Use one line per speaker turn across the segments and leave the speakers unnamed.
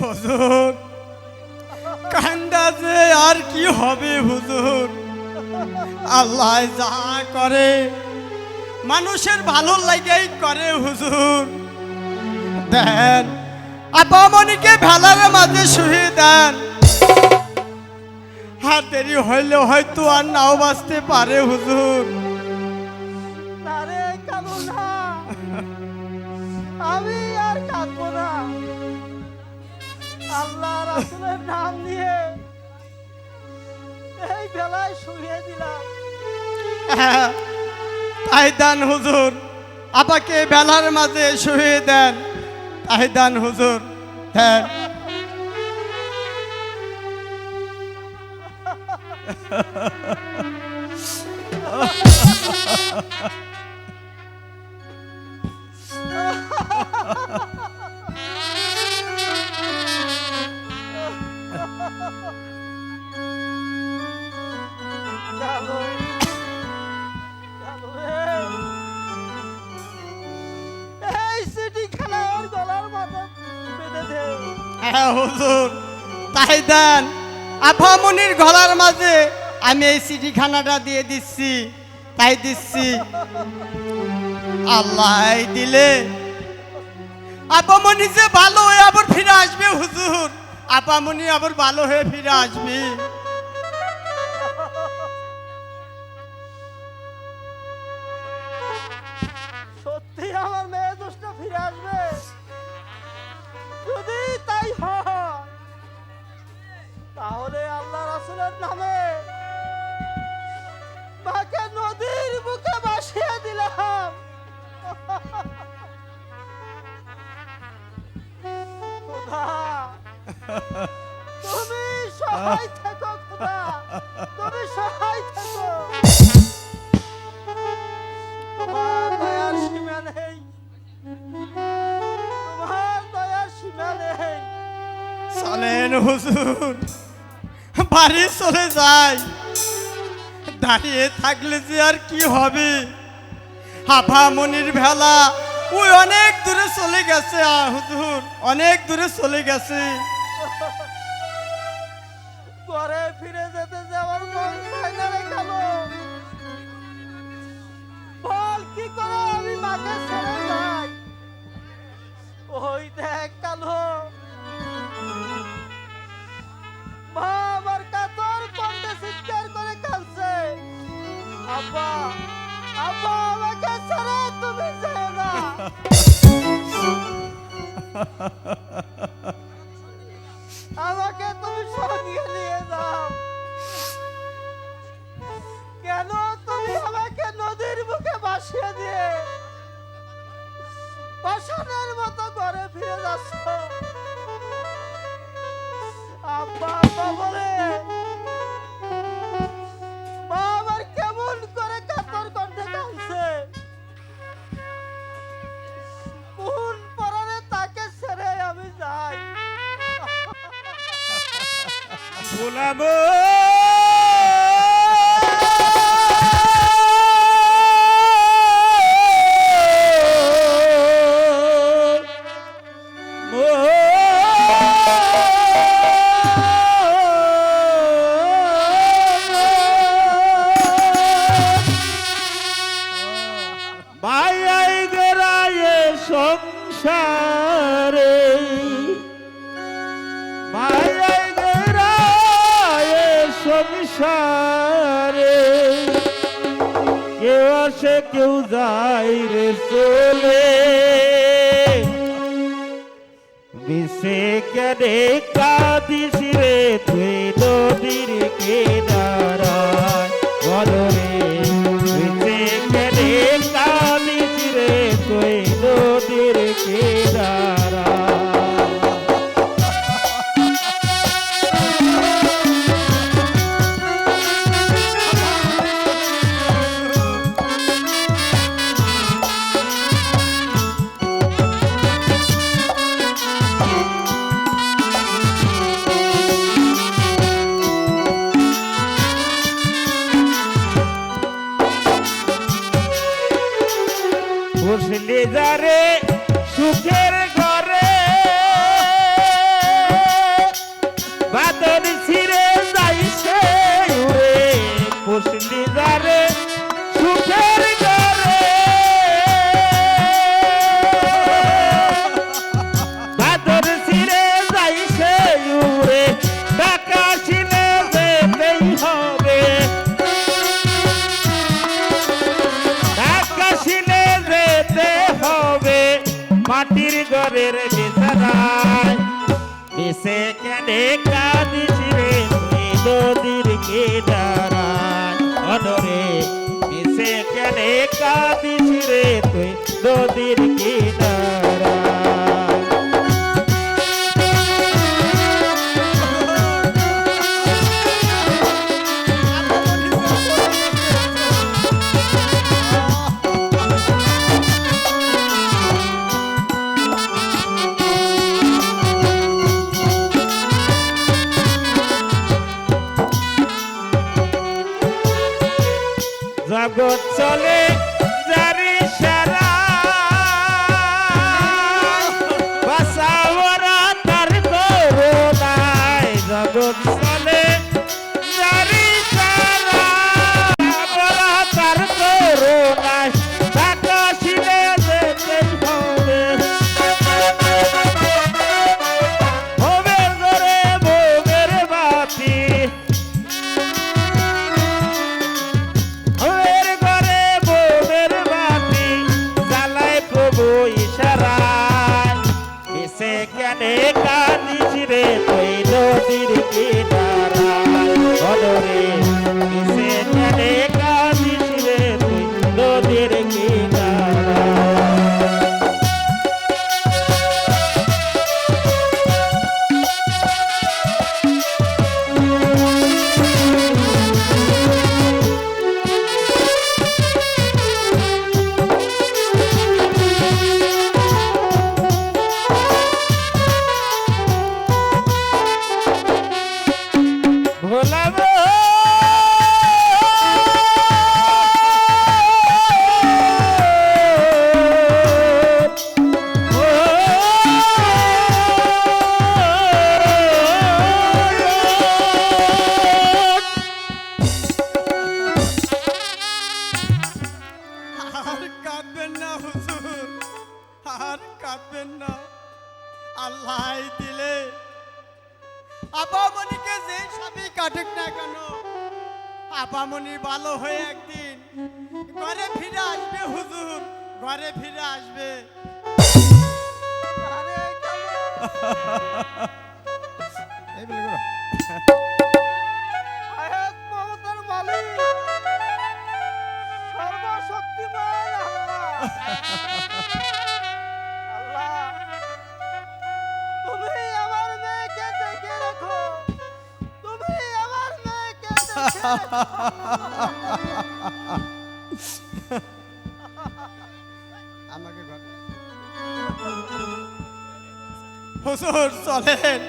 হুজুর কান্দা যে আর কি হবে হুজুর, আল্লাহ যা করে মানুষের ভালো লাগেই করে হুজুর। দেন আপামনিকে ভেলার মাঝে শুয়ে দেন, আর দেরি হইলে হয়তো আর নাও বাঁচতে পারে হুজুর।
আমি আর কাঁদবো না, আল্লাহ রাসূলের নাম নিয়ে এই বেলায় শুয়ে দিলাম।
তাই দেন হুজুর, আপাকে বেলার মাঝে শুয়ে দেন, তাই দেন হুজুর, দেন। হ্যাঁ হুজুর, তাই দেন। আপামনির গলার মাঝে আমি এই চিঠিখানাটা দিয়ে দিচ্ছি, তাই দিচ্ছি। আল্লাহ দিলে আপামনি যে ভালো হয়ে আবার ফিরে আসবে হুজুর, আপামনি আবার ভালো হয়ে ফিরে আসবে।
সত্যি আমার মেয়ে দোষটা ফিরে আসবে, যদি তাই হয় তাহলে আল্লাহ রাসূলের নামে মাকে নদীর বুকে ভাসিয়ে দিলাম। খোদা তুমি সহায় থেকো, খোদা তুমি সহায় থেকো। তোমার দয়ার সীমা নেই, তোমার দয়ার সীমা নেই।
চলেন হুজুর, বাড়ি চলে যাই। দাঁড়িয়ে থাকলে যে আর কি হবে, আপামনির ভেলা ওই অনেক দূরে চলে গেছে হুজুর, অনেক দূরে চলে গেছে।
ঘরে ফিরে যেতে যাওয়ার মন চায় না রে কালো। বল কি করে আমি মাকে ছেড়ে যাই? ওই দেখ কালো, মা আমার কাতর কণ্ঠে চিৎকার করে কাঁদছে, আব্বা আব্বা আমাকে ছেড়ে তুমি যেও না। আমাকে তুমি সঙ্গে নিয়ে যাও। কেন তুমি আমাকে নদীর বুকে ভাসিয়ে দিয়ে পাষাণের মতো ঘরে ফিরে যাচ্ছ? আব্বা আব্বা বলে মা আমার কেমন করে কাতর কণ্ঠে কাঁদছে। কোন পরাণে তাকে ছেড়ে আমি যাই?
ভোলাবো
সংসারে মায়াই সংসারে কেউ আসে কেউ যায় রে চলে মিশে কেনে কাঁদিস রে তুই নদীর কিনারায় বলো রে মিশে কেনে কাঁদিস রে তুই নদীর কিনারায় বসলে যারে সুখের ঘরে বাদর ছিঁড়ে যাইছে উড়ে বসলে যারে সুখের ঘরে বাদর ছিঁড়ে যাইছে উড়ে টাকা ছিঁড়ে যেতেই হবে আকাশিনে যেতে হবে মাটির ঘরের বিছানায় মিশে কেনে কাঁদিস রে তুই নদীর কিনারায় অনরে মিশে কেনে কাঁদিস রে তুই নদীর কিনারায় জগৎ চলে জারি সারা বাসাওরা তার করুণায় জগৎ চলে জারি সারা বাসাওরা তার করুণায় টাকা ছিঁড়ে যেতেই হবে ভোগের ঘরে ভোগের বাতি ওর ঘরে বোমের বাতি জ্বালায় প্রভু ইশারায় মিশে কেনে কাঁদিস রে তুই নদীর কিনারায় অনরে মিশে কেনে কাঁদিস রে তুই নদীর কিনারায় ভোলাবো
আর কাঁদবেন না হুজুর, আর কাঁদবেন না। আল্লাহ দিলে আপামনিকে যে সবই কাটুক না কেন, আপামনি ভালো হয়ে একদিন ঘরে ফিরে আসবে হুজুর, ঘরে ফিরে আসবে।
আরে কালু,
এই বলে গো।
আয়াত মমতার মালিক সর্বশক্তিমান আল্লাহ, তুমি আমার মেয়েকে দেখে রাখো, তুমি আমার মেয়েকে দেখে রাখো।
আমাকে ঘরে হুজুর চলেন,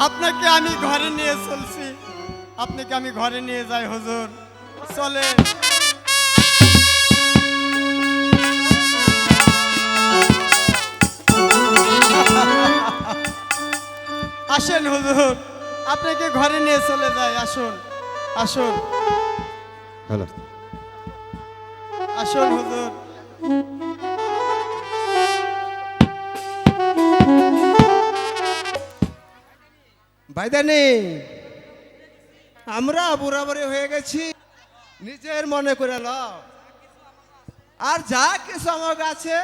আপনাকে আমি ঘরে নিয়ে চলছি, আপনাকে আমি ঘরে নিয়ে যাই হুজুর, চলেন। আসেন হুজুর, আপনাকে ঘরে নিয়ে চলে যাই, আসুন আসুন
হ্যালো
আসুন হুজুর। ভাইদানি
আমরা বুড়াবুড়ি হয়ে গেছি, নিজের মনে করে লও। আর যা কিছু আমার আছে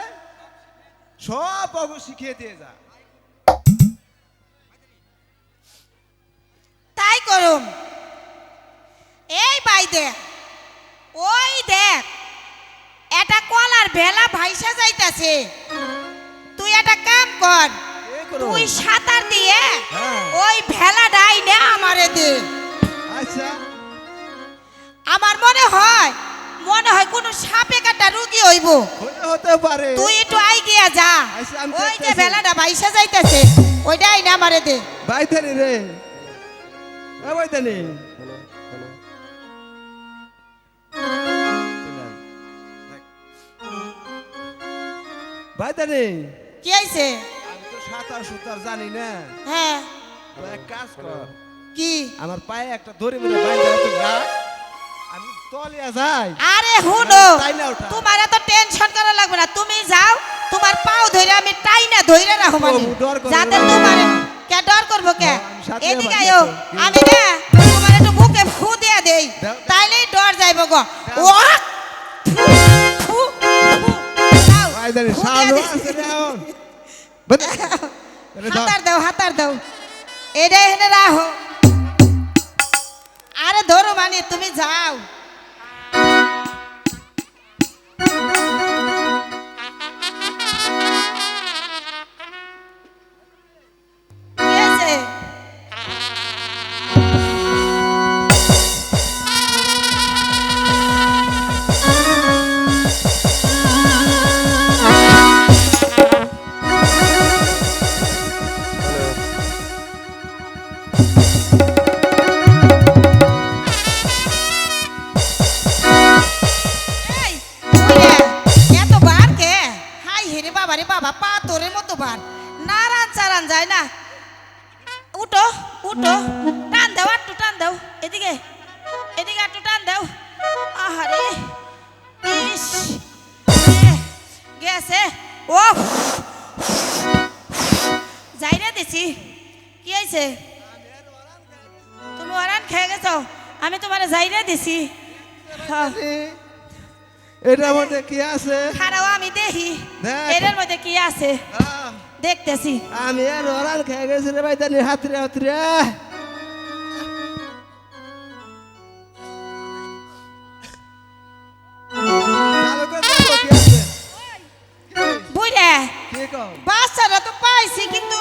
সব অগু শিখিয়ে দিয়ে যা।
তাই করুম। এই ভাই দেখ, ওই দেখ, এটা কলার ভেলা ভাইসা যাইতাছে। তুই একটা কাম কর,
এ করো।
তুই সাঁতার দিয়ে
হ্যাঁ।
ওই ভেলাটাই নে আমারে দে।
আচ্ছা
আমার মনে হয় কোনো সাপে কাটা রুগী হইব।
হলে হতে পারে।
তুই একটু আই গিয়া যা,
আচ্ছা, আমি
ওই যে
দেখতেছি।
ভেলাটা ভাইসা যাইতাছে ওইটাই না আমারে দে।
বাইতানি রে, এ বাইতানি। বাইতানি,
কি হইছে?
আমি তো সাঁতার সুতার জানি না।
হ্যাঁ,
তো এক কাজ কর,
কি?
আমার পায়ে একটা দড়ি মেরে বাইন্ধা তুই রাখ, আমি তলিয়া যাই।
আরে হুনো,
তাই না ওটা?
তোমার এত টেনশন করা লাগবে না। তুমি যাও, তোমার পাও ধরে আমি টাইনা ধইরা রাখো মানে,
ও, ডর করবে
যাতে
না।
তোমার কে ডর করবো কে?
আমি সাথে
এদিকে
আবার
আয়ো,
দেখো।
আমি না তোমার একটু বুকে ফু দিয়া দেই,
দাও।
তাইলেই ডর যাইব গো।
দাও।
ও ফু, ফু, দাও,
বাইতানি
ফু দিয়া
সামনে
দেই।
আছে রে এখন। বাইতানি, তাহলে ধর।
হাতার দাও, হাতার দাও, এটা এখানে রাখো। আরে ধরো মানে, তুমি যাও। কি হয়েছে? এই, ওরে, এত বার কে? হাই হেরে বাবা রে বাবা, পাথরের মতো বার, নারান চারান যায় না। উঠো, উঠো, টান দাও, একটু টান দাও, এদিকে, এদিকে একটু টান দাও। আহারে, ইস, গেছে। ও যাইরা দিছি। কি হয়েছে? তুমি ওরান খেয়ে গেছো, আমি তোমার যাইরা দিছি। হ্যাঁ,
এটার মধ্যে কি আছে?
খারাও আমি দেখি
দেখ।
এটার মধ্যে কি আছে,
আহ,
দেখতেছি।
আমি আর ওরাল খেয়ে গেছি রে বাইতানি, হাতরে হাতরে। চালু করে দেখো কি আছে।
বুঝলে,
কি কও?
বাচ্চারা তো পাইছি কিন্তু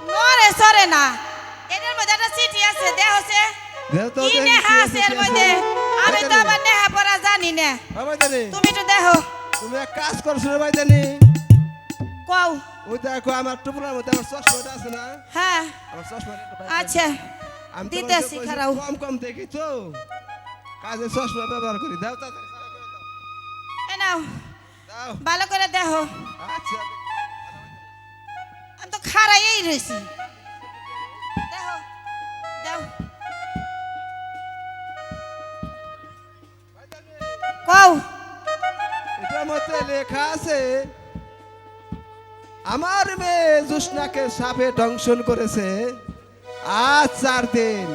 নরে সরে না। এটার মধ্যে একটা চিঠি আছে, দেখছে
দেও তো,
কি
দেখি
নেহা
কি
আছে
আছে,
এর
কি
মধ্যে।
আছে।
আমি তো
বাইতানি,
আবার নেহা পড়া জানি না,
ও বাইতানি,
তুমি একটু দেখো।
তুমি এক কাজ করছো রে বাইতানি।
কও।
ওই দেখো আমার টুপলার মধ্যে আমার চশমাটা আছে না,
হ্যাঁ,
আমার চশমাটা একটু বাইর
আচ্ছা,
আমি তো
দিতেছি,
ওই যে
খারাও।
কম কম দেখি তো, কাজে চশমা ব্যবহার করি। দাও তাড়াতাড়ি, চালু করে দাও।
এ নাও,
দাও।
ভালো করে দেখো।
আচ্ছা
আমি তো খারাইই রয়েছি, দেখো, দাও, কও।
এটার মধ্যে লেখা আছে, আমার মেয়ে জুসনাকে সাপে দংশন করেছে আজ 4 দিন।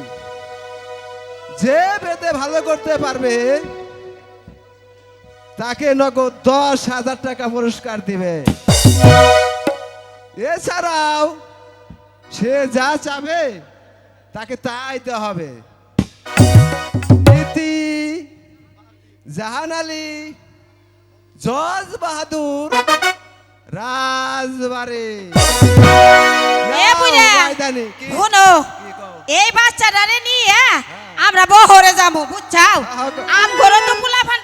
যে বেঁধে ভালো করতে পারবে তাকে নগদ 10,000 টাকা পুরস্কার দিবে। এছাড়াও সে যা চাবে তাকে তাই দেওয়া হবে। ইতি জাহান আলী, জজ বাহাদুর, রাজবাড়ি।
এ বুড়া,
ময়দানি, কি?
শুনো,
কি কও?
এই বাচ্চাটারে নিয়ে আমরা বহরে যাবো, বুঝছাও? আম ঘরে তো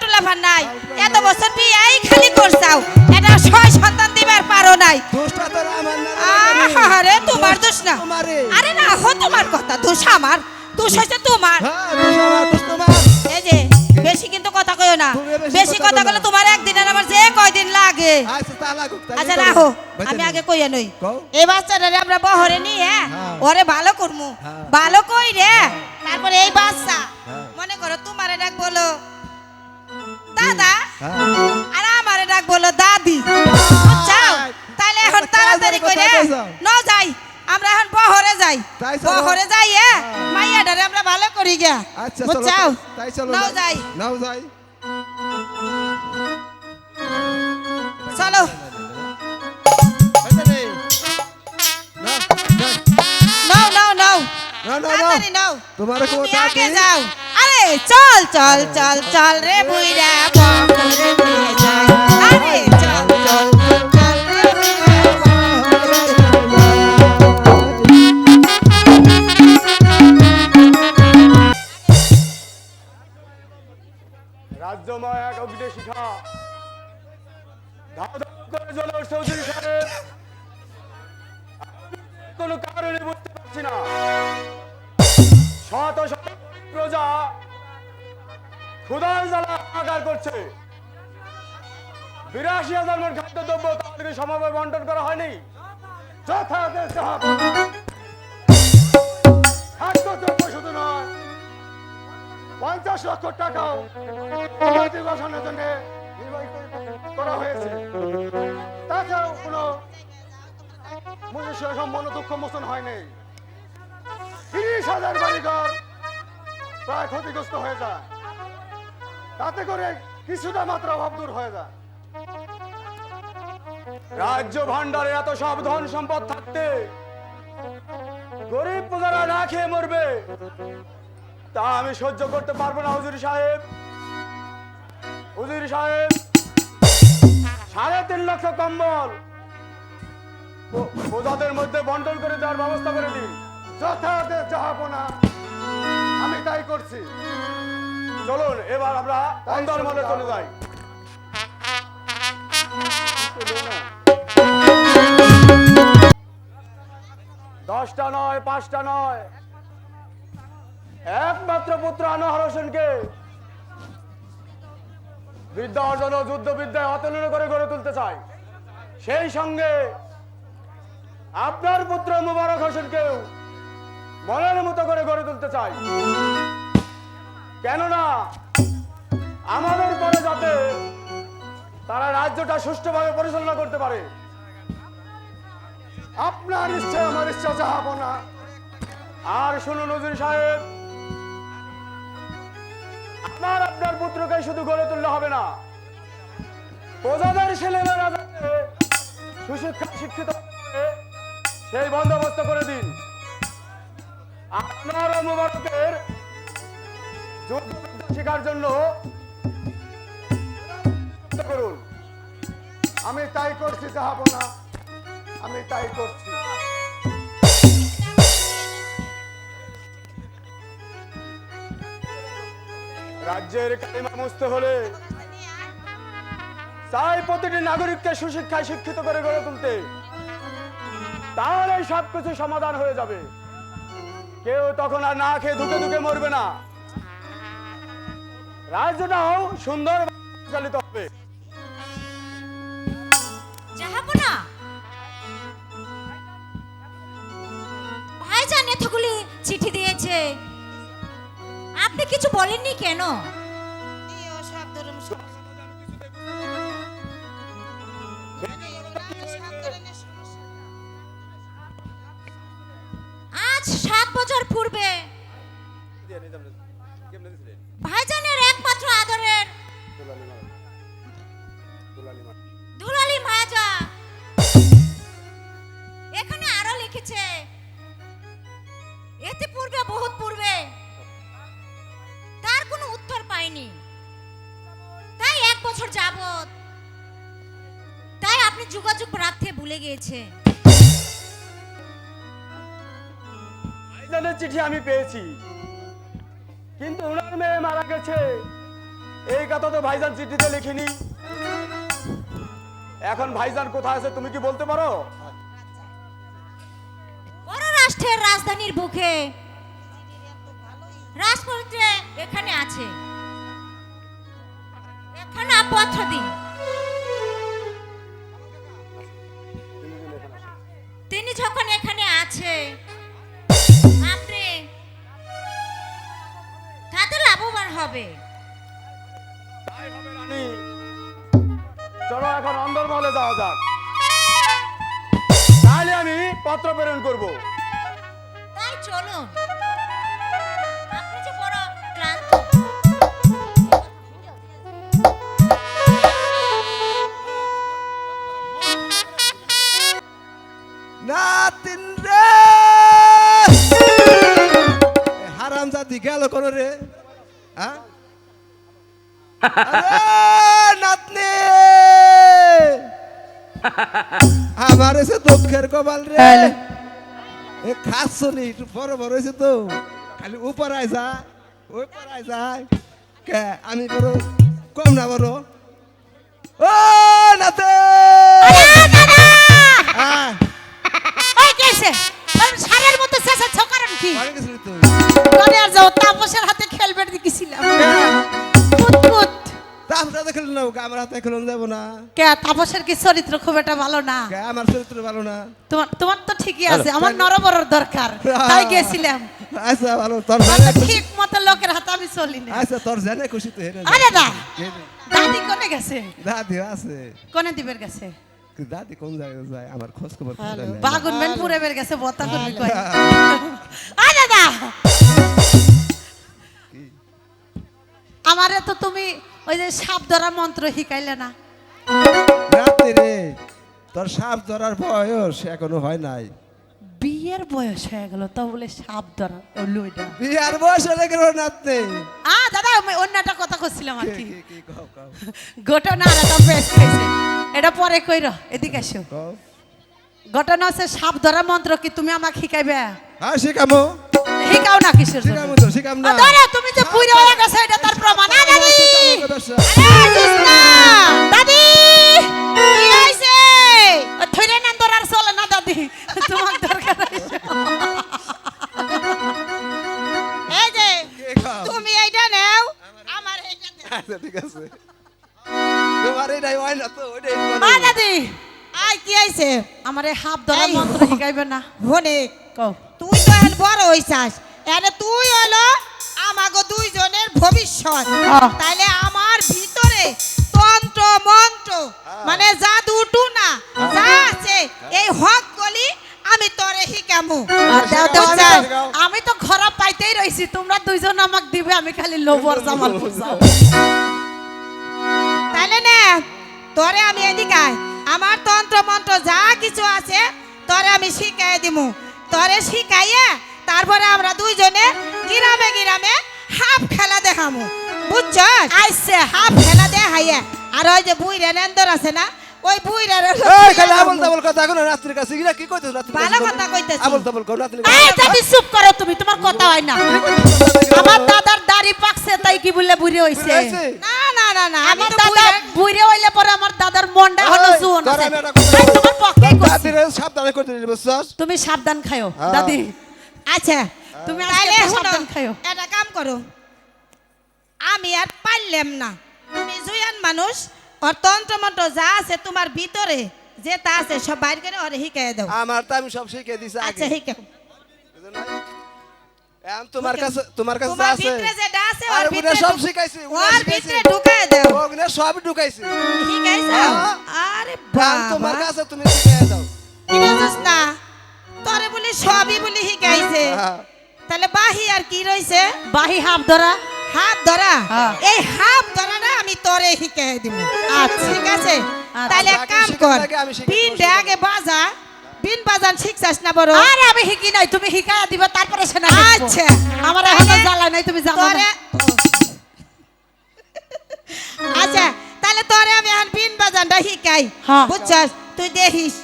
টুলাফান নাই, এত বছর বিয়াই খালি করছাও, এটা 6 সন্তান দিবার পারো নাই।
দোষটা তোর আমার না রে ময়দানি।
আহারে, তোমার দোষ না।
তোমারে।
আরে না, হো তোমার কথা, দোষ আমার, দোষ হচ্ছে তোমার।
হ্যাঁ, দোষ আমার, দোষ তোমার।
এই যে বেশি কিন্তু কথা কইও না,
তুমি বেশি
বেশি
কথা
কথা
কইও
কইলে
না।
তোমার একদিনের আমার যে কয়দিন লাগে।
আচ্ছা তা লাগুক, তাই
আচ্ছা
করো।
রাখো,
ময়দানি।
আমি আগে কইয়া নই।
কও।
এই বাচ্চাটারে আমরা বহরে নিয়ে
হ্যাঁ।
ওরে ভালো করমু,
হ্যাঁ।
ভালো কই রে। তারপরে এই বাচ্চা
হ্যাঁ।
মনে করো তোমারে ডাক বলো দাদা,
হ্যাঁ।
আর আমারে ডাক বলো দাদি, বুঝছাও? তাইলে এখন
কাজ
তাড়াতাড়ি
আর
কইরে
কোথায় যাও?
ন যাই, আমরা এখন বহরে যাই।
তাই চলো।
বহরে যাই মাইয়াটারে আমরা ভালো করি গিয়া
আচ্ছা চলো
বুঝছাও
তাই চলো
নাও যাই
নাও যাই
চলো
আচ্ছা নে না যাই।
নাও নাও নাও
না না না
তাড়াতাড়ি নাও
তোমার
তুমি
কোথা
আগে যাও আরে চল চল চল চল রে বুইরা বহরে নিয়ে যাই আরে চল চল চল রে বুইরা
রাজ্যময় এক অগ্নি শিখা ধাও ধাও করে জ্বলে উঠছে চৌধুরী সাহেব। কোনো কারণে বুঝতে পারছি না, শত শত প্রজা ক্ষুধার জ্বালা হাহাকার করছে। ৮২,০০০ মণ খাদ্যদ্রব্য তাদেরকে সমভাবে বন্টন করা হয়নি। যথাযথ খাদ্যদ্রব্য শুধু নয়, ৫০ লক্ষ টাকাও অনৈতিক গঠনের জন্য নির্বাহিত করা হয়েছে। তাছাড়াও কোনো মনুষ্যের সম্পন্ন দুঃখ মোচন হয়নি। ৩০,০০০ বাড়িঘর প্রায় ক্ষতিগ্রস্ত হয়ে যায়, তাতে করে কিছুটা মাত্র অভাব দূর হয়ে যায়। রাজ্য ভান্ডারে এত সব ধন সম্পদ থাকতে গরিব প্রজারা না খেয়ে মরবে, তা আমি সহ্য করতে পারবো না। হুজুর সাহেব, হুজুর সাহেব, ৩.৫ লক্ষ কম্বল প্রজাদের মধ্যে বন্টন করে দেওয়ার ব্যবস্থা করে দিন। যথাদেশ জাহাপনা, আমি তাই করছি। চলুন এবার আমরা অন্দরমহলে চলে যাই। ১০টা নয়, ৫টা নয়, একমাত্র পুত্র আনোয়ার হোসেনকে বিদ্যা অর্জন ও যুদ্ধ বিদ্যায় অতুলনীয় করে গড়ে তুলতে চাই। সেই সঙ্গে আপনার পুত্র মুবারক হোসেনকেও মনের মতো করে গড়ে তুলতে চাই। কেননা আমাদের পরে যাতে তারা রাজ্যটা সুষ্ঠুভাবে পরিচালনা করতে পারে। আপনার ইচ্ছা আমার ইচ্ছা চাহাবো না। আর শুনুন হুজুর সাহেব, আপনার পুত্রকে শুধু গড়ে তুললে হবে না, প্রজাদের ছেলেমেয়েরা যাতে সুশিক্ষা শিক্ষিত হবে সেই বন্দোবস্ত করে দিন। আপনার ও মুবারকের যুদ্ধবিদ্যা শেখার জন্য করুন। আমি তাই করছি চাহাবো না, আমি তাই করছি। রাজ্যের কালিমা মুছতে হলে চাই প্রতিটি নাগরিককে সুশিক্ষায় শিক্ষিত করে গড়ে তুলতে, তাহলে সবকিছু সমাধান হয়ে যাবে। কেউ তখন আর না খেয়ে ধুকে ধুকে মরবে না, রাজ্যটাও সুন্দর পরিচালিত হবে।
জাহাপনা, ভাইজান এতগুলি চিঠি দিয়েছে, আপনি কিছু বলেননি কেন?
এই সব ধরুন
আজ ৭ বছর পূর্বে ভাইজানের একমাত্র আদরের দুলালি মায়াজা এখানে আরো লিখেছে, এতে পূর্বে বহুত পূর্বে তার কোনো উত্তর পাইনি, তাই ১ বছর যাবত তাই আপনি যোগাযোগ রাখতে ভুলে গিয়েছে।
ভাইজানের চিঠি আমি পেয়েছি, কিন্তু ওনার মেয়ে মারা গেছে এই কথা তো ভাইজান চিঠিতে লিখিনি। এখন ভাইজান কোথায় আছে তুমি কি বলতে পারো?
পররাষ্ট্রের রাজধানীর বুকে রাজপুত্রে এখানে আছে, এখানে পত্র দিন। তিনি যখন এখানে আছে আপনি তাতে লাভবান হবে।
তাই হবে রানী, চলো এখন অন্দরমহলে যাওয়া যাক, তাহলে আমি পত্র প্রেরণ করব।
গেল কোন রে হ্যাঁ? আরে, নাতনি আমার এসে দুঃখের কপাল রে এ খাচ্ছ নি একটু বড় বড় হয়েছে তো খালি উপর আয় যা ওই পড়ায় যায় কে আমি বড় কম না বড় ও নাতে হ্যাঁ
এই কেসে আমি সারের মতো শেষেছ কারণ কি
বাড়ি গেছিলি তুই
করে আর যাও তাপসের হাতে খেলবে দিছিলাম কুত কুত
তাপটা দেখল না আমার হাতে খেলন যাব না
কে তাপসের কি চরিত্র খুব একটা ভালো না
কে আমার চরিত্র ভালো না
তোমার তোমার তো ঠিকই আছে আমার নরবরর দরকার তাই গেছিলাম
আচ্ছা ভালো তোর
মানে
জানে
ঠিক মতো লোকের হাতে আমি চলি না
আচ্ছা তোর জানে খুশি তো হেরে
আরে দা দাদি কোনে গেছে
দাদি আছে
কোনে দিবের গেছে
দাদি কোন জায়গায় যায় আমার খোঁজ খবর
হ্যালো বাগুন বেন পুরে বের গেছে বতা করবি কই আরে দাদা আমারে তো তুমি ওই যে সাপ ধরা মন্ত্র শিখাইলে না
রাতে রে তোর সাপ ধরার বয়স এখনো হয় নাই
বিয়ের বয়স হয়ে গেল তো বলে সাপ ধরা লইডা
বিয়ার বয়স হলে গেল নাতে
দাদা আমি অন্য একটা কথা কইছিলাম আর কি
কি কও কও
ঘটনা আর একটা বেশ খাইছে এটা পরে কইর এদিকে আসো
কও
ঘটনা হচ্ছে সাপ ধরা মন্ত্র কি তুমি আমাকে শিখাইবে
হ্যাঁ শিখামো
শিখাও না কিসের জন্য
শিখামো তো শিখাম না
দাদা তুমি যে বুইরা হয়ে গেছে এটা তার প্রমাণ দাদি আরে কৃষ্ণা দাদি কি হইছে থইরে না ধরার চলে না দাদি তোমার দরকার হইছে এই যে তুমি এইটা নাও আমার এইটা দাও
আচ্ছা ঠিক আছে তোমার এটাই হয় না তো ওইটাই
দাদি আই কি হইছে আমারে হাফ ধরা মন্ত্র শিখাইবে না
হনে
কও
তুই তো এখন বড় হইছাস এনে তুই হলো আমাগো দুইজনের ভবিষ্যৎ তাইলে আমার ভিতরে তন্ত্র মন্ত্র মানে জাদু টুনা যা আছে এই হক গলি আমি তোরে শিখামু
আমি তো খারাপ পাইতেই রইছি তোমরা দুইজন আমাকে দিবে আমি খালি লোভর জামাল বুঝাও
তাইলে না তোরে আমি এদিকে আমার তন্ত্র মন্ত্র যা কিছু আছে তোরে আমি শিখাই দিমু তোরে শিখাইয়া তারপরে আমরা দুইজনে গ্রামে গ্রামে হাফ খেলা দেখামু বুঝছস
আইছে
হাফ খেলা দেখাইয়া আর ওই যে বুইরা নেন্দর আছে না ওই বুইরার
এই খালি আবল তাবল কথা কোন রাত্রির কাছে গিরা কি কইতেছ রাত্রির
ভালো কথা কইতেছি
আবল তাবল কোন রাত্রির
এই দাদি চুপ করো তুমি তোমার কথা হয় না আমার দাদার দাড়ি পাকছে তাই কি বলে বুড়ি হইছে
না না না না আমি
আমার
তো
দাদা বুড়ি হইলে পরে আমার দাদার মনটা হলো জুন
তোরা আমি একটা কথা
এই তোমার পক্ষে কইছি
রাত্রির সাবধানে করতে দিবি বুঝছস
তুমি সাবধান খায়ো দাদি
আচ্ছা
তুমি
তাইলে
আজকে
শুনো
সাবধান খায়ো
একটা কাম করো আমি আর পারলাম না তুমি জুয়ান মানুষ আর তন্ত্র মন্ত্র যা আছে তোমার ভিতরে যে তা আছে সব বাইর করে ওরে শিখাই দাও
আমার তো আমি সব শিখে দিছি
আচ্ছা
আগে
শিখাও
এখন তোমার কাছে যা
তোমার
আছে
ভিতরে যেটা আছে
আর
ওর
ওগুলা
ভিতরে
সব শিখাইছি
ওর ভিতরে ঢুকাই দাও
ওগুলা সব ঢুকাইছি
শিখাইছো
হ্যাঁ।
আরে
এখন তোমার
বাবা
কাছে তুমি শিখাই দাও
কি বুঝছ না তোরে বলি সবই বলি শিখাইছে
হ্যাঁ।
তাহলে বাহি আর কি রইছে
বাহি হাফ ধরা
হাত ধরা
হ্যাঁ।
এই হাত ধরাটা আমি তোরে শিখাই দিব
আচ্ছা।
ঠিক আছে তাহলে এক
বাকি
কাম
শিখার
কর
আগে আমি শিখাই
বিন
দেব,
আগে বাজা বিন বাজান শিখছাস না বড়
আরে আমি শিখি নাই তুমি শিখায়া দিবা তারপরে সেনা
আচ্ছা
আমার এখনো জ্বালা নাই তুমি জানো
তোরে
না
আচ্ছা তাহলে তোরে আমি এখন বিন বাজানটা শিখাই
হ্যাঁ।
বুঝছস তুই দেখিস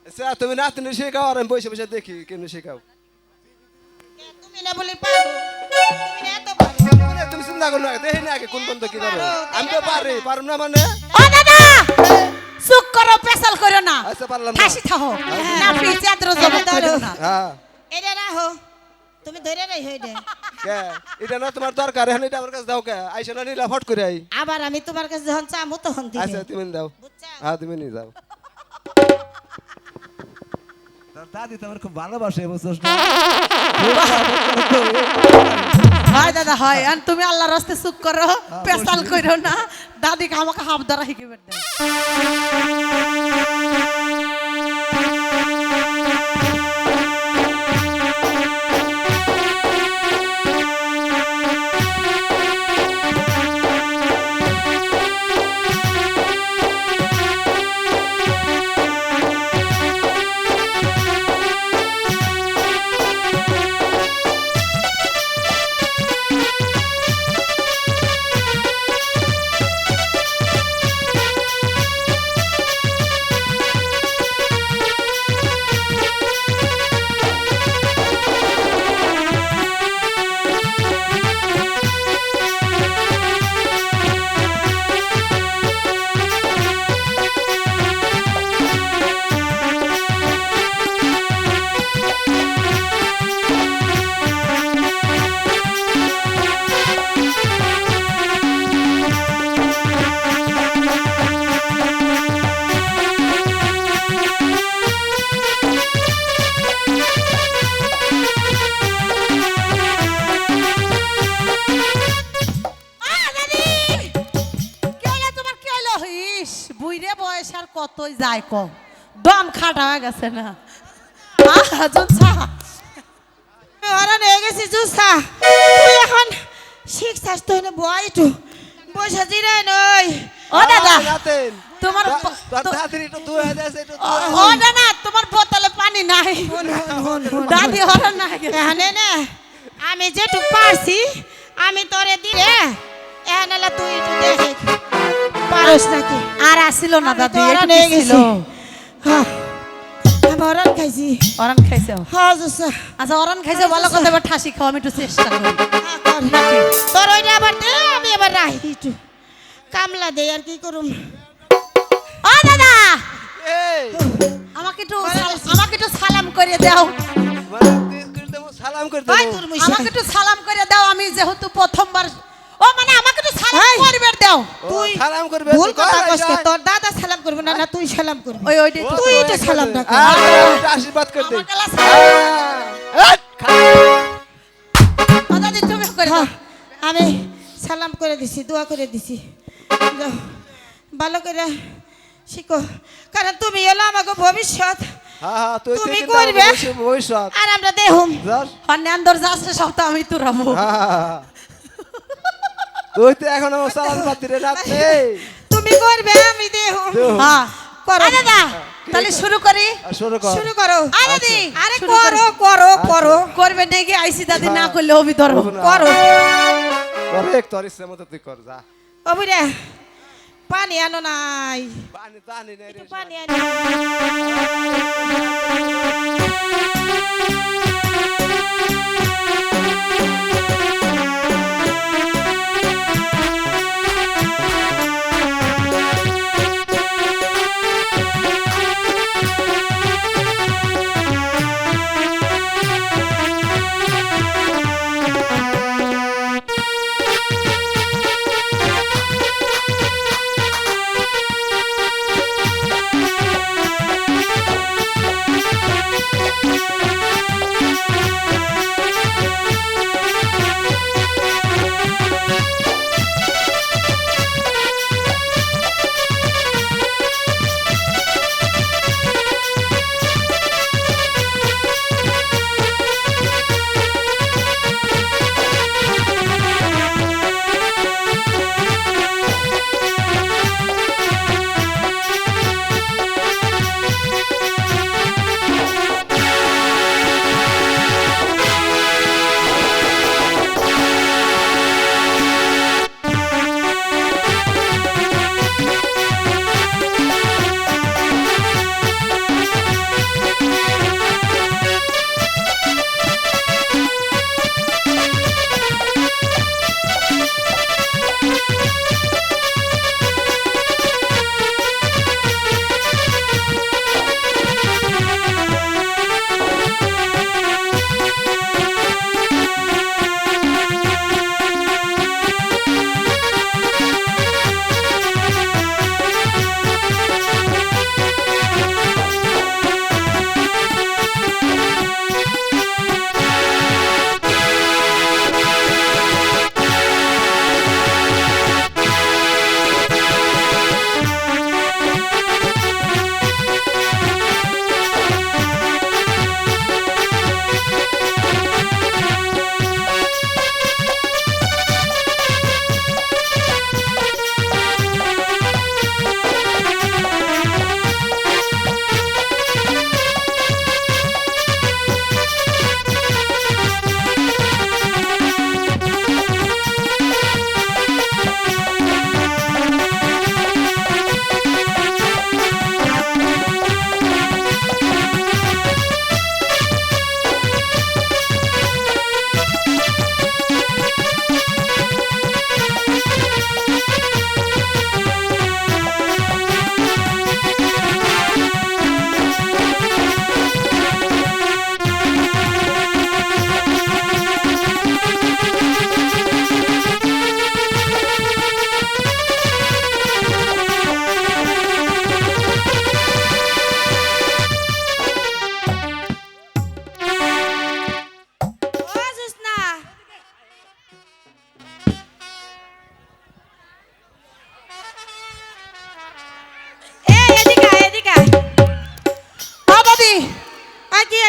আচ্ছা তুমি নাতনি শেখাও আর আমি বসে বসে দেখি কেমনে শেখাও
তুমি না বলি পারো তুমি না এত পারো
তুমি চিন্তা করো না দেখি না আগে কোন কোন কি করো আমি তো পারুম না মানে
ও দাদা চুপ করো পেশাল করো না
আচ্ছা পারলাম না
ফাঁসি থাও না প্লিজ চাঁদ্র জগৎ করো না
হ্যাঁ
এটা রাখো তুমি ধরে রাই হইডে
কে এটা না তোমার দরকার এখন এটা আমার কাছে দাও কে আইসা না নিলা ফট করে আই
আবার আমি তোমার কাছে যখন চামু তখন দিবে
আচ্ছা তুমি দাও
বুঝছো
হ্যাঁ তুমি নিয়ে যাও তোর দাদি তোমার খুব ভালোবাসে বুঝছস না
হয় দাদা হয় আর তুমি আল্লাহর রাস্তায় চুপ করো পেশাল করো না দাদিকে আমাকে হাফ ধরা শিখিবে
কতই যায় কম দম খাটা হয়ে গেছে না জুসা
হরান হয়ে গেছি জুসা তুই এখন শিখছাস তো এনে বয় একটু বসে জিরাই নই
ও দাদা
নাতেন
তোমার
তোর তাড়াতাড়ি একটু ধুয়ে দেছে একটু
ও না তোমার বোতলে পানি নাই দাদি হরণ নাই
এখানে নে আমি যেটুক পারছি আমি তোরে দিলে এখানে তুই একটু দেখে পারস নাকি
আর আসিল না দাদি
তো হরান হয়ে গেছি হ্যাঁ আমি হরান খাইছি
অরণ খাইছো
হ্যাঁ জুসা
আচ্ছা অরণ খাইছো ভালো কথা এবার ঠাসি খাও আমি একটু চেষ্টা করি নাকি
তোর ওইটা আবার দে আমি এবার রাখি একটু কামলা দে আর কি করুম
ও দাদা
এই
আমাকে একটু সালাম করে দাও
মানে তুই দেবো সালাম করে
ভাই
দেবো
তোর মুই
আমাকে একটু সালাম করে দাও আমি যেহেতু প্রথমবার ও মানে আমাকে একটু সালাম করবে দাও
তুই
সালাম করবে
ভুল
তুই
কথা
কই
কইছ
যাই?
তোর দাদা সালাম করবে না না তুই সালাম করবি
ওই ওইটাই তো
তুই এটা সালাম না কর
একটু আশীর্বাদ করে দে
আমার গলা সালাম। ও দাদি তুমি করে দাও
হ্যাঁ, আমি সালাম করে দিছি দোয়া করে দিছি যাও, ভালো করে শিখো কারণ তুমি এলো আমাকে ভবিষ্যৎ
হ্যাঁ তুই
তুমি
কিন্তু
করবে।
আমার ভবিষ্যৎ
আর আমরা দেহুম
যাস
অন্যান্দর যাচ্ছে সব তো আমি তো রামু
হ্যাঁ তুই তো এখন আমার সালাম পাতি রে রাতে
তুমি করবে আমি দেহুম
হ্যাঁ
করো
দাদা তাহলে শুরু করি
শুরু কর
শুরু করো
আরে দি
আরে
শুরু
করো করো করো
করবে নাকি আইসি দাদি না করলে হবি ধরো
করো
করেক্ট তোর ইচ্ছে মতো তুই কর যা
অবিরে পানি আনো নাই
পানি টানি নে রে
একটু পানি আনো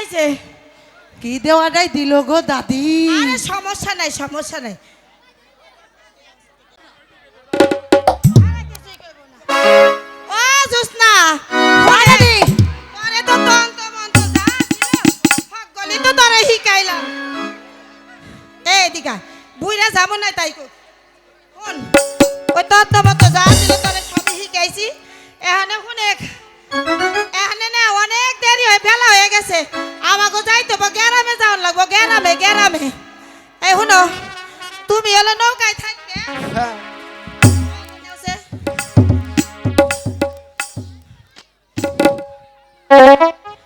হয়েছে
কি দেওয়াটাই দিল গো দাদি
আরে সমস্যা নাই সমস্যা নাই ও জোসনা পরে পরে তো তন্ত মন্ত যা ছিল সকলি তো তোরে শিখাইলাম এই দিকা বুইরা যাবো না তাই কো কোন ওই তন্ত মন্ত যা ছিল তোরে সবই শিখাইছি এখানে এখানে না অনেক দেরি হয়ে বেলা হয়ে গেছে আমাকে যাইতে হবে গ্রামে যাওয়ার লাগবো গ্রামে এই শুনো তুমি হলে নৌকায় থাকবে
হ্যাঁ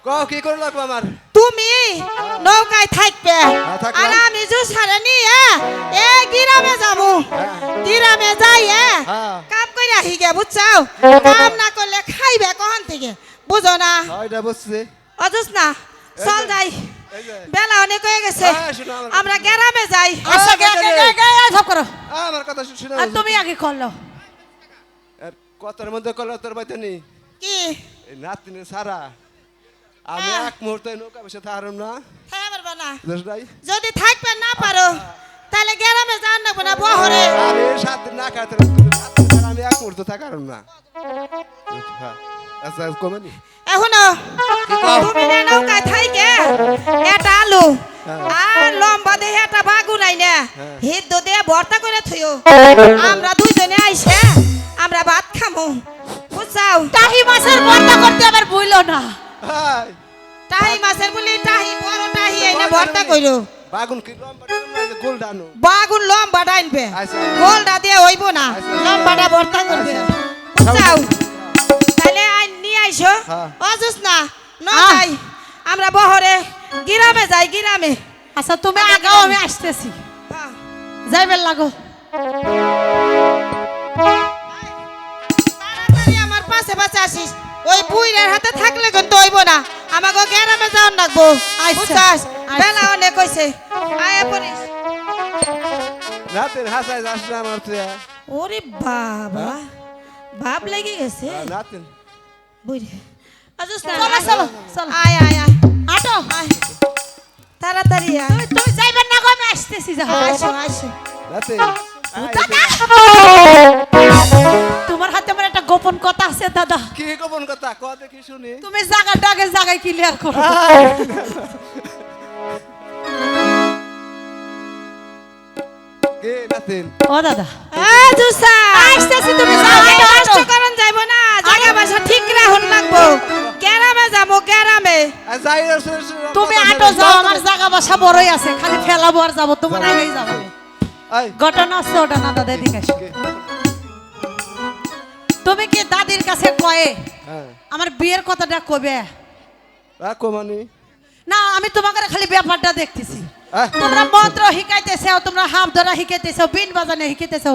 কও কি করে লাগবো আমার
তুমি নৌকায় থাকবে
থাকলাম।
আর আমি জুসারে নিয়ে গ্রামে যাবো গ্রামে যাই কাম করে আহিগে বুঝছাও কাম না করলে খাইবে কখন থেকে বুঝো না
ওইটা বুঝছি
অজুস না চল যাই
এই যে
বেলা অনেক হয়ে গেছে
শোনো আমার
আমরা গ্রামে যাই
আচ্ছা সব করো
আমার কথা শুনে
আর তুমি আগে করলো
আর কথার মধ্যে কল তোর বাইতে নেই
কি
এই নাতিনে সারা আমি এক মুহূর্তে নৌকা বসে থাকলাম না
হ্যাঁ পারবা না
বুঝছ নাই
যদি থাকবে না পারো তাহলে গ্রামে যান না না বহরে
আমি 7 দিন না খাইতে আমি এক মুহূর্তে থাকলাম না হ্যাঁ আচ্ছা কমেনি
এখনো তুমি না নৌকায় থাইকে এটা আলু আর লম্বা দেহে একটা বাগুন আইনে হিদ্দ দিয়ে ভর্তা করে থইও আমরা দুইজনে আইছে আমরা ভাত খামু বুঝছাও
টাহি মাছের ভর্তা করতে আবার ভুলো না
হাই
টাহি মাছের বলি টাহি বড় টাহি আইনে ভর্তা কইরো
বাগুন কি লম্বা গোল ডানো
বাগুন লম্বা ডাইনবে
আচ্ছা।
গোলটা দিয়ে হইব না
আচ্ছা।
লম্বাটা ভর্তা করবে বুঝছাও তাহলে আইন নিয়ে আইছো
হ্যাঁ।
অজুস না নয় আমরা বহরে গ্রামে যাই গ্রামে
আচ্ছা তুমি আগাও আমি আসতেছি
হ্যাঁ
যাইবেন লাগো
তাড়াতাড়ি আমার পাশে পাশে আসিস ওই বুইরের হাতে থাকলে কিন্তু হইব না আমাকে গ্রামে যাওয়ার লাগবো বুঝছাস বেলা অনেক হইছে আয়া পড়িস
নাতিন হাসাই যাস না আমার তুই
ওরে বাবা ভাব লেগে গেছে
নাতিন
বুইরে অজুস না
চলো চলো চলো
আয় আয় আয়
আটো
আয় তাড়াতাড়ি আয়
তুমি যাইবেন না গো আমি আসতেছি যাও
আসো আসো
নাতিন
তোমার হাতে আমার একটা গোপন কথা আছে দাদা
কি গোপন কথা ক দেখি শুনি
তুমি জায়গায় ক্লিয়ার করো
কে নাতিন
ও দাদা
জুসা
আসতেছি তুমি যাও
জায়গা
আটো,
নষ্ট
আটো।
করন যাইবো না জায়গা বাসা ঠিক রাখুন লাগবো গ্রামে যাবো গ্রামে
যাই
তুমি আটো যাও আমার জায়গা বাসা বড়ই আছে খালি ফেলাবো আর যাবো তোমার আগেই যাবো
আই
ঘটনা আছে ওটা না দাদা এদিকে আসো। তুমি কি দাদির কাছে কয়ে
হ্যাঁ
আমার বিয়ের কথাটা কবে
রাখো মানি
না আমি তোমাকে খালি ব্যাপারটা দেখতেছি
আহ।
তোমরা মন্ত্র শিখাইতেছো তোমরা হাম ধরা শিখাইতেছো বিন বাজানো শিখাইতেছো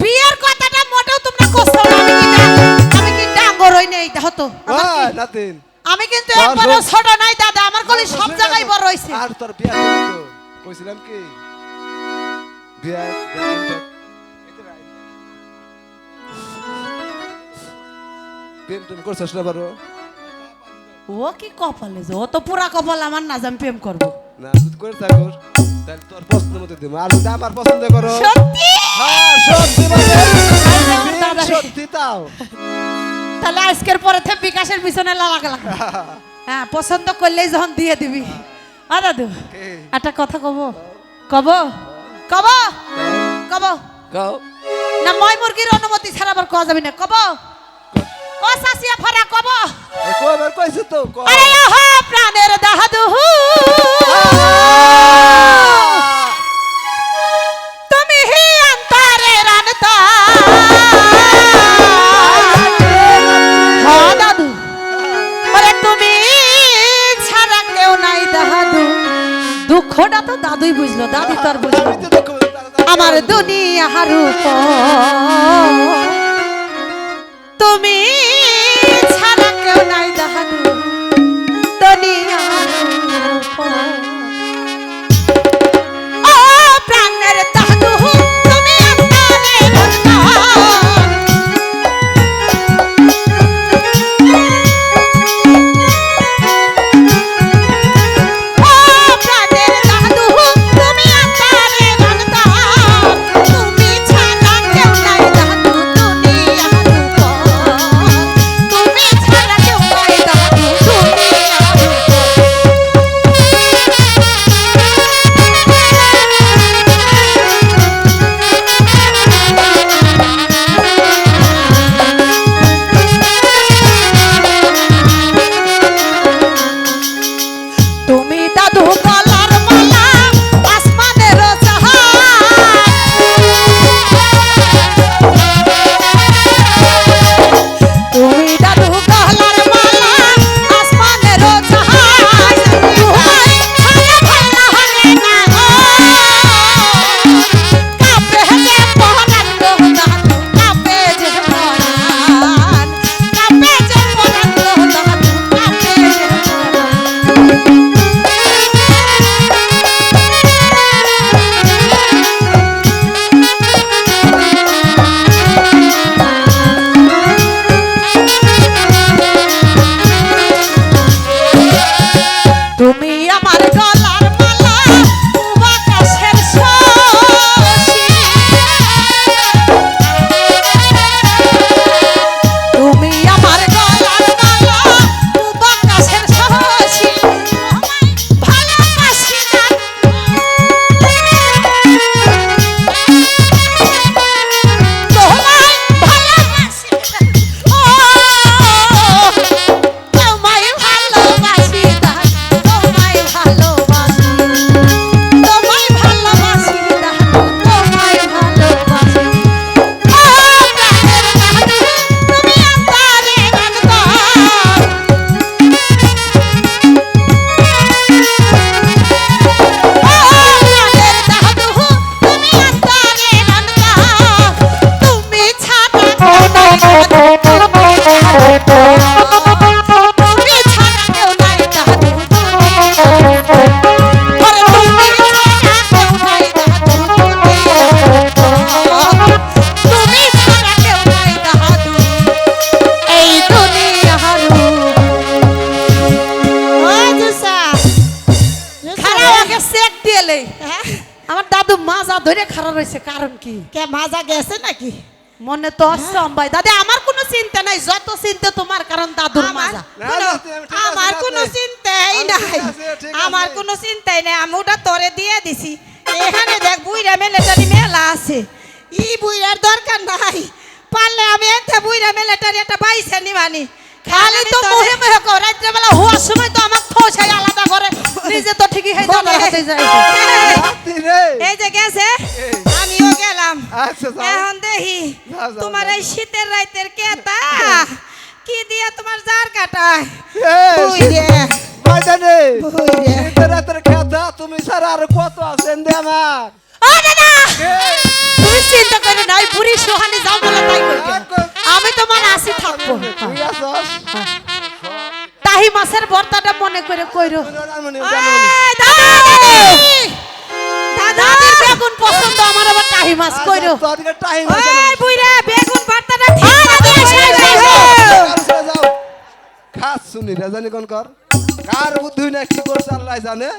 বিয়ের কথাটা মোটেও তোমরা কষ্ট আমি কি ডাঙ্গর হই নাই হতো
ওই নাতিন
আমি কিন্তু একবারও ছোট নাই দাদা আমার কলি সব জায়গায় বড় হইছে
আর তোর বিয়া দিবি তো কইছিলাম কি বিয়া প্রেম টেম করছিস না বারো
ও কি কপালে যে ও তো পুরা কপাল আমার না যে আমি প্রেম করবো
না যদি করে থাকো তাহলে তোর পছন্দ মতো দিব আর যদি আমার পছন্দ করো
সত্যি
হ্যাঁ সত্যি মানে
দাদা।
সত্যি তাও
তাহলে আজকের পরে থেকে বিকাশের পিছনে লাগা হ্যাঁ পছন্দ করলেই যখন দিয়ে দিবি আ দাদু
কে?
একটা কথা কব কব কব কব
গাও
না মই মুরগির অনুমতি ছাড়া আবার কওয়া যাবে না কব ও সাসিয়া ফারা কব
কয়বার কইছ তো
আরে ওহ প্রাণের দাহাদু তুমি হি অন্তরে রানতা হ্যাঁ দাদু আরে তুমি ছাড়া কেউ নাই দাদু দুঃখটা তো দাদুই বুঝলো দাদি তো আর বুঝলো না। আমার দুনিয়ার উপর তুমি ছাড়া কেউ নাই দাদু দুনিয়ার উপর ও প্রাণের দাদু তুমি অন্তরে রানতা কইলে
হ্যাঁ?
আমার দাদু মাজা ধরে খাড়া রয়েছে কারণ কি
কে মাজা গেছে নাকি
মনে তো অসম ভাই দাদি আমার কোনো চিন্তা নাই যত চিন্তা তোমার কারণ দাদুর
আমার
মাজা
আমার কোনো চিন্তাই নাই আমার কোনো চিন্তাই নাই আমি ওটা তোরে দিয়ে দিছি এখানে দেখ বুইরা মিলিটারি মেলা আছে ই বুইরার দরকার নাই পারলে আমি এতে বুইরা মিলিটারি একটা বাইসে নিবানি
খালি তো মুহে মুহে কো রাত্রে বেলা হওয়ার সময় তো আমাকে খোঁজাই আলাদা করে নিজে তো ঠিকই হেই দাদা হাতে যায়
রাত্রি রে
এই যে গেছে আমিও গেলাম
আচ্ছা যাও।
এখন দেখি
যাও, যাও,
তোমার
যাও।
এই শীতের রাতের কেতা কি দিয়া তোমার জার কাটায়
এই,
বুই দে
ময়দানে
বুই দে
শীতের রাতের খেতা তুমি ছাড়া আর কত আছেন দে আমার
ও দাদা তুমি চিন্তা করে নাই বুড়ি সোহানি যাও বলে তাই কইবে আমি তোমার আসি থাকবো
ঠিক আছে
তাহি মাছের ভর্তাটা মনে করে কইরো
এই দাদা দাদা
দাদির বেগুন পছন্দ আমার আবার তাহি মাছ কইরো
তোদিকে টাইম
ওই বুইরা বেগুন ভর্তাটা ঠিক
আরে
মতো
তুমি
করে
সেই
দাও।
যাও খাস শুনি রাজানি কোন কর কার বুদ্ধি না কি করছে আল্লাহ জানে